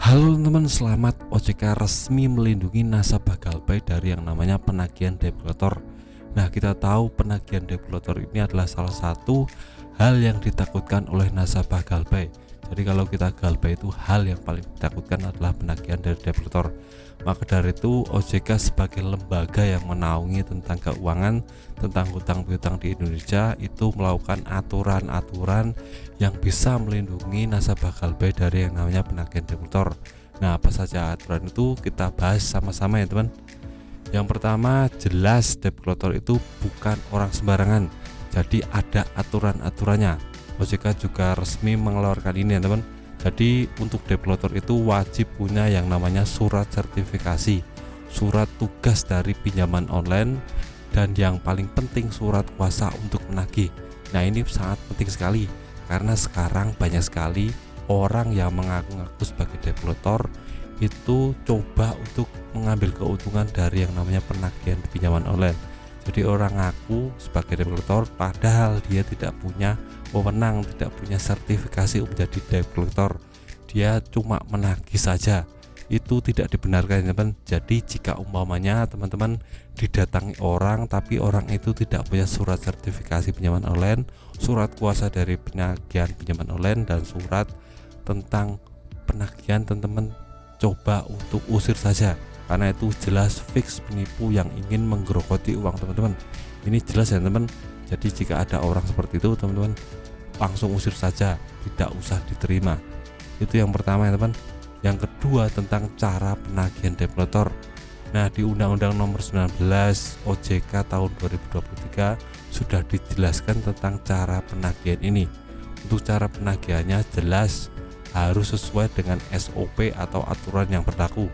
Halo teman-teman, selamat. OJK resmi melindungi nasabah Galbay dari yang namanya penagihan debt collector. Nah, kita tahu penagihan debt collector ini adalah salah satu hal yang ditakutkan oleh nasabah Galbay. Jadi kalau kita Galbay itu hal yang paling ditakutkan adalah penagihan dari debt collector. Maka dari itu OJK sebagai lembaga yang menaungi tentang keuangan, tentang hutang piutang di Indonesia itu melakukan aturan-aturan yang bisa melindungi nasabah Galbay dari yang namanya penagihan debt collector. Nah, apa saja aturan itu kita bahas sama-sama ya teman. Yang pertama, jelas debt collector itu bukan orang sembarangan. Jadi ada aturan-aturannya. OJK juga resmi mengeluarkan ini ya teman. Jadi untuk debt collector itu wajib punya yang namanya surat sertifikasi, surat tugas dari pinjaman online, dan yang paling penting surat kuasa untuk menagih. Nah, ini sangat penting sekali karena sekarang banyak sekali orang yang mengaku-ngaku sebagai debt collector itu coba untuk mengambil keuntungan dari yang namanya penagihan pinjaman online. Jadi orang ngaku sebagai debt collector padahal dia tidak punya wewenang, tidak punya sertifikasi untuk menjadi debt collector. Dia cuma menagih saja. Itu tidak dibenarkan teman-teman. Jadi jika umpamanya teman-teman didatangi orang tapi orang itu tidak punya surat sertifikasi pinjaman online, surat kuasa dari penagihan pinjaman online, dan surat tentang penagihan, teman-teman coba untuk usir saja, karena itu jelas fix penipu yang ingin menggerogoti uang teman-teman. Ini jelas ya teman-teman. Jadi jika ada orang seperti itu teman-teman langsung usir saja, tidak usah diterima. Itu yang pertama ya teman. Yang kedua tentang cara penagihan debt collector. Nah, di Undang-Undang Nomor 19 OJK tahun 2023 sudah dijelaskan tentang cara penagihan ini. Untuk cara penagihannya jelas harus sesuai dengan SOP atau aturan yang berlaku.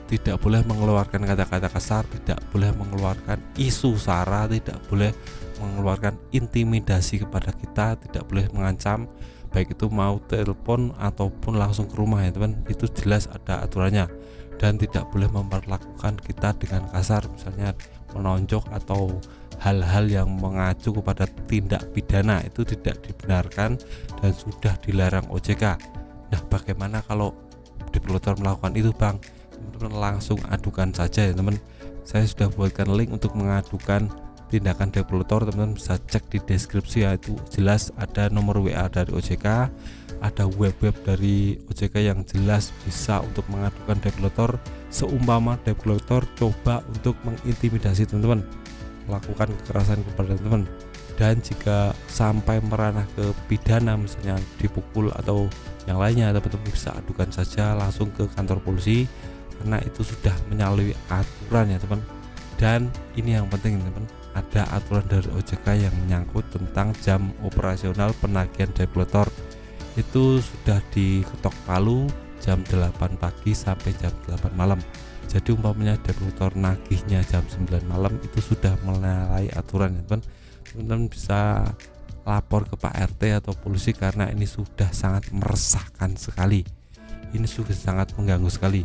Tidak boleh mengeluarkan kata-kata kasar, tidak boleh mengeluarkan isu sara, tidak boleh mengeluarkan intimidasi kepada kita, tidak boleh mengancam, baik itu mau telepon ataupun langsung ke rumah ya teman. Itu jelas ada aturannya. Dan tidak boleh memperlakukan kita dengan kasar, misalnya menonjok atau hal-hal yang mengacu kepada tindak pidana, itu tidak dibenarkan dan sudah dilarang OJK. Nah, bagaimana kalau debt collector melakukan itu bang? Teman-teman langsung adukan saja ya teman. Saya sudah buatkan link untuk mengadukan tindakan debt collector, teman-teman bisa cek di deskripsi ya. Itu jelas ada nomor WA dari OJK, ada web-web dari OJK yang jelas bisa untuk mengadukan debt collector. Seumpama debt collector coba untuk mengintimidasi teman-teman, lakukan kekerasan kepada teman-teman, dan jika sampai meranah ke pidana misalnya dipukul atau yang lainnya, teman-teman bisa adukan saja langsung ke kantor polisi karena itu sudah menyalahi aturan ya teman. Dan ini yang penting teman, ada aturan dari OJK yang menyangkut tentang jam operasional penagihan debt collector. Itu sudah diketok palu jam 8 pagi sampai jam 8 malam. Jadi umpamanya debt collector nagihnya jam 9 malam itu sudah menyalahi aturan ya teman. Teman-teman bisa lapor ke Pak RT atau polisi karena ini sudah sangat meresahkan sekali. Ini sudah sangat mengganggu sekali.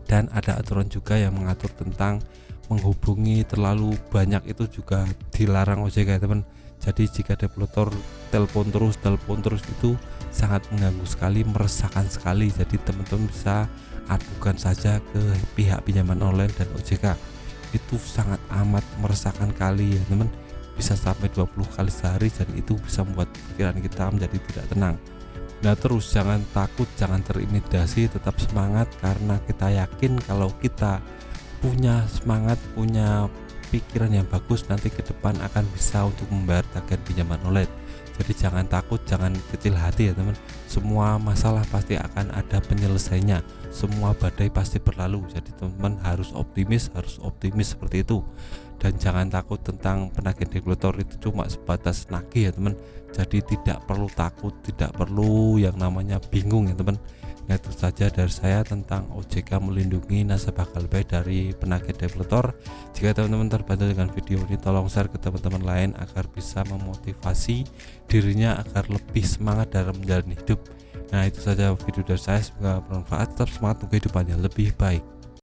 Dan ada aturan juga yang mengatur tentang menghubungi terlalu banyak, itu juga dilarang OJK ya teman. Jadi jika debt collector telepon terus itu sangat mengganggu sekali, meresahkan sekali. Jadi teman-teman bisa adukan saja ke pihak pinjaman online dan OJK. Itu sangat amat meresahkan kali ya teman, bisa sampai 20 kali sehari, dan itu bisa membuat pikiran kita menjadi tidak tenang. Nah, terus jangan takut, jangan terintimidasi, tetap semangat karena kita yakin kalau kita punya semangat, punya pikiran yang bagus, nanti ke depan akan bisa untuk membayar tagihan pinjaman online. Jadi jangan takut, jangan kecil hati ya teman. Semua masalah pasti akan ada penyelesaiannya, semua badai pasti berlalu. Jadi teman-teman harus optimis seperti itu. Dan jangan takut tentang penagihan debt collector, itu cuma sebatas nagih ya teman. Jadi tidak perlu takut, tidak perlu yang namanya bingung ya teman. Nah, itu saja dari saya tentang OJK melindungi nasabah Galbay dari penagihan debt collector. Jika teman-teman terbantu dengan video ini, tolong share ke teman-teman lain agar bisa memotivasi dirinya agar lebih semangat dalam menjalani hidup. Nah, itu saja video dari saya, semoga bermanfaat. Tetap semangat untuk kehidupan yang lebih baik.